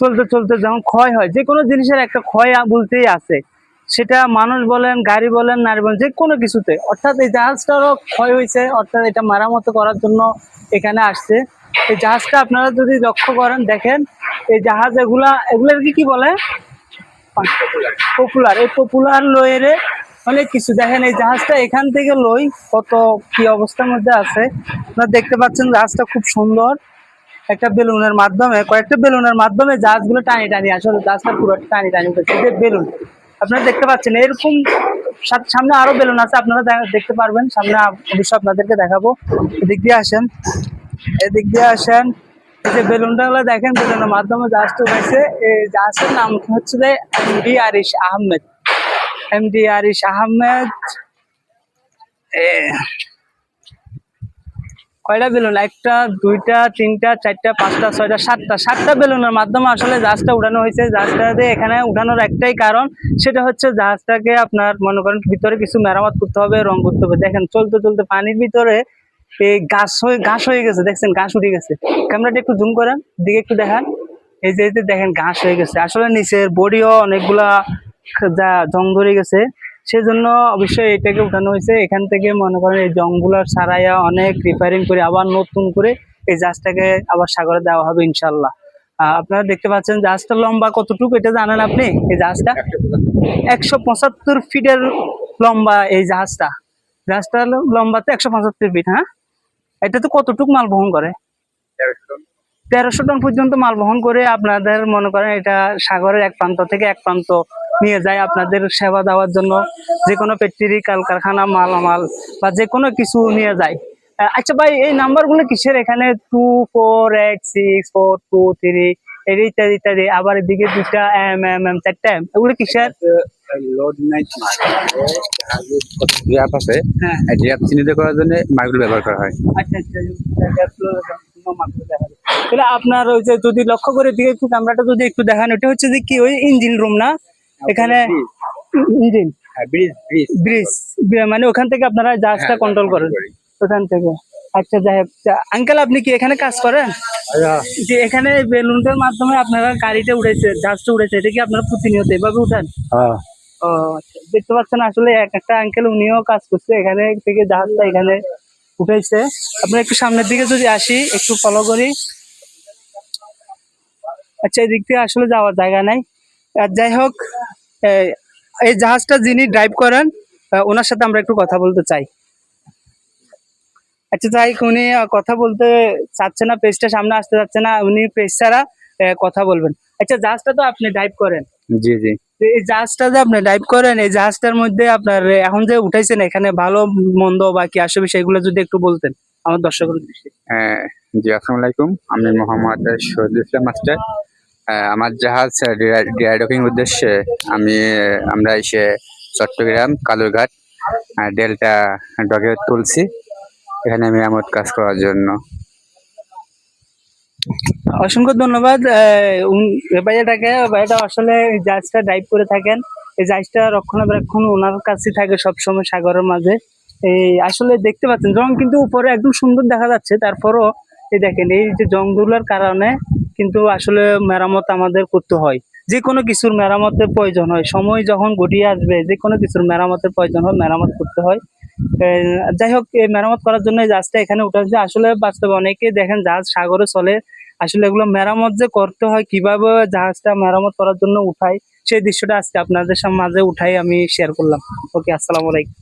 চলতে চলতে যেমন ক্ষয় হয়, যে কোনো জিনিসের একটা ক্ষয় বলতেই আছে, সেটা মানুষ বলেন, গাড়ি বলেন, নারী বলেন, যে কোনো কিছুতে। অর্থাৎ এই জাহাজটারও ক্ষয় হয়েছে, অর্থাৎ এটা মেরামত করার জন্য এখানে আসছে। এই জাহাজটা আপনারা যদি লক্ষ্য করেন, দেখেন এই জাহাজ এগুলার কি বলে, পপুলার। এই পপুলার লয়েরে অনেক কিছু দেখেন। এই জাহাজটা এখান থেকে লই কত কি অবস্থার মধ্যে আছে আপনারা দেখতে পাচ্ছেন। জাহাজটা খুব সুন্দর, একটা বেলুনের মাধ্যমে, কয়েকটা বেলুনের মাধ্যমে জাহাজগুলো টানি টানি, আসলে জাহাজটা পুরো টানি টানি করছে যে বেলুন আপনারা দেখতে পাচ্ছেন। এরকম সামনে আরো বেলুন আছে, আপনারা দেখতে পারবেন সামনে, অবশ্যই আপনাদেরকে দেখাবো। এদিক দিয়ে আসেন, এদিক দিয়ে আসেন। এই যে বেলুনটা গুলো দেখেন, বেলুনের মাধ্যমে জাহাজটা উঠেছে। এই জাহাজের নাম হচ্ছে যে এমডি আরিশ আহমেদ। এমডি আরিশ আহমেদ। কয়টা বেলুন, একটা, দুইটা, তিনটা, চারটা, পাঁচটা, ছয়টা, সাতটা বেলুনের মাধ্যমে আসলে জাহাজটা উঠানো হয়েছে। জাহাজটাতে এখানে উঠানোর একটাই কারণ, সেটা হচ্ছে জাহাজটাকে আপনার মনে করেন ভিতরে কিছু মেরামত করতে হবে, রং করতে হবে। দেখেন চলতে চলতে পানির ভিতরে এই ঘাস হয়ে গেছে, দেখছেন ঘাস উঠে গেছে। ক্যামেরাটা একটু জুম করেন, দিকে একটু দেখান। এই যে দেখেন ঘাস হয়ে গেছে, আসলে নিচের বডিও অনেকগুলা জং ধরে গেছে। সেজন্য অবশ্যই এটাকে উঠানো হয়েছে। এখান থেকে মনে করেন এই জংগুলা সারাইয়া অনেক রিপেয়ারিং করে আবার নতুন করে এই জাহাজটাকে আবার সাগরে দেওয়া হবে ইনশাল্লাহ। আপনারা দেখতে পাচ্ছেন জাহাজটা লম্বা কতটুকু এটা জানেন আপনি? এই জাহাজটা 175 ফিটের লম্বা। এই জাহাজটা লম্বাতে 175 ফিট। হ্যাঁ, এটা তো কতটুকু মাল বহন করে? 1300 টন পর্যন্ত মাল বহন করে আপনাদের মনে করেন এটা সাগরের এক প্রান্ত থেকে এক প্রান্ত নিয়ে যায় আপনাদের সেবা দেওয়ার জন্য। যে কোনো ফ্যাক্টরি, কারখানা, মালামাল বা যে কোনো কিছু নিয়ে যায়। আচ্ছা ভাই, এই নাম্বারগুলো কিসের? এখানে 24864223 ইত্যাদি ইত্যাদি, আবার এদিকে 2টা MM 4টা M, এগুলো কিসের? লোড নাইট ড্রাফট আছে, হ্যাঁ, ড্রাফট চিহ্নিত করার জন্য মার্কগুলো ব্যবহার করা হয়। আচ্ছা আচ্ছা, তাহলে আপনার ওই যে যদি লক্ষ্য করে দিকে একটু ক্যামেরাটা যদি একটু দেখান, ওটা হচ্ছে যে কি ওই ইঞ্জিন রুম না? এখানে ইঞ্জিন ব্রিজ, মানে ওখান থেকে আপনারা জাহাজটা কন্ট্রোল করেন ওখান থেকে। আচ্ছা যাই হোক, আঙ্কেল আপনি কি এখানে কাজ করেন? যে এখানে বেলুনটার মাধ্যমে আপনারা গাড়িটা উঠেছে, জাহাজটা উঠেছে, এটা কি আপনারা প্রতিনিয়ত এভাবে উঠান? ও আচ্ছা, দেখতে পাচ্ছেন আসলে একটা আঙ্কেল উনিও কাজ করছে এখানে থেকে, জাহাজটা এখানে উঠেছে। আপনারা একটু সামনের দিকে যদি আসি, একটু ফলো করি। আচ্ছা, এই দিক থেকে আসলে যাওয়ার জায়গা নাই। আর যাই হোক, এই জাহাজটা যিনি ড্রাইভ করেন ওনার সাথে আমরা একটু কথা বলতে চাই। আচ্ছা যাই, উনি কথা বলতে চাচ্ছে না, পেজটা সামনে আসতে যাচ্ছে না, উনি পেজ ছাড়া কথা বলবেন। আচ্ছা, জাহাজটা তো আপনি ড্রাইভ করেন? জি জি। এই জাহাজটা যে আপনি ড্রাইভ করেন, এই জাহাজটার মধ্যে আপনার এখন যে উঠাইছেন এখানে ভালো মন্দ বা কি আসবে সেগুলো যদি একটু বলতেন আমার দর্শকের উদ্দেশ্যে। জি, আসসালামু আলাইকুম, আমি মোহাম্মদ শহীদুল ইসলাম মাস্টার। আমার জাহাজ ড্রাই ডকিং উদ্দেশ্যে আমরা এসে চট্টগ্রাম কালুরঘাট ডেল্টা ডকে তুলছি, এখানে মেরামত কাজ করার জন্য। অসংখ্য ধন্যবাদ। ভাইয়াটা আসলে জাহাজটা ড্রাইভ করে থাকেন। এই জাহাজটা রক্ষণাবেক্ষণ ওনার কাছে থাকে সবসময় সাগরের মাঝে। এই আসলে দেখতে পাচ্ছেন জং কিন্তু উপরে একদম সুন্দর দেখা যাচ্ছে, তারপরও এই দেখেন এই যে জংগুলোর কারণে কিন্তু আসলে মেরামত আমাদের করতে হয়। যে কোনো কিছুর মেরামতের প্রয়োজন হয়, সময় যখন গড়িয়ে আসবে যে কোনো কিছুর মেরামতের প্রয়োজন হয়, মেরামত করতে হয়। যাই হোক, এই মেরামত করার জন্য এই জাহাজটা এখানে উঠেছে। আসলে বাস্তবে অনেকে দেখেন জাহাজ সাগরে চলে, আসলে এগুলো মেরামত যে করতে হয়, কিভাবে জাহাজটা মেরামত করার জন্য উঠাই, সেই দৃশ্যটা আজকে আপনাদের মাঝে উঠাই আমি শেয়ার করলাম। ওকে, আসসালামু আলাইকুম।